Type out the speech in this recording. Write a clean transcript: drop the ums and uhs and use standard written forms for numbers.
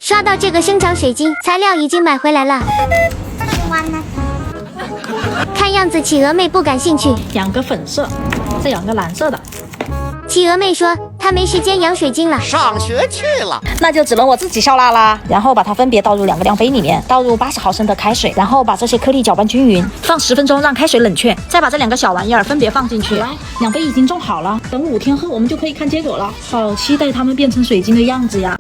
刷到这个生长水晶，材料已经买回来了。看样子企鹅妹不感兴趣。养个粉色，再养个蓝色的。企鹅妹说她没时间养水晶了，上学去了，那就只能我自己笑辣啦。然后把它分别倒入2个量杯里面，倒入80毫升的开水，然后把这些颗粒搅拌均匀，放10分钟让开水冷却，再把这2个小玩意儿分别放进去。2杯已经种好了，等5天后我们就可以看结果了。好期待它们变成水晶的样子呀！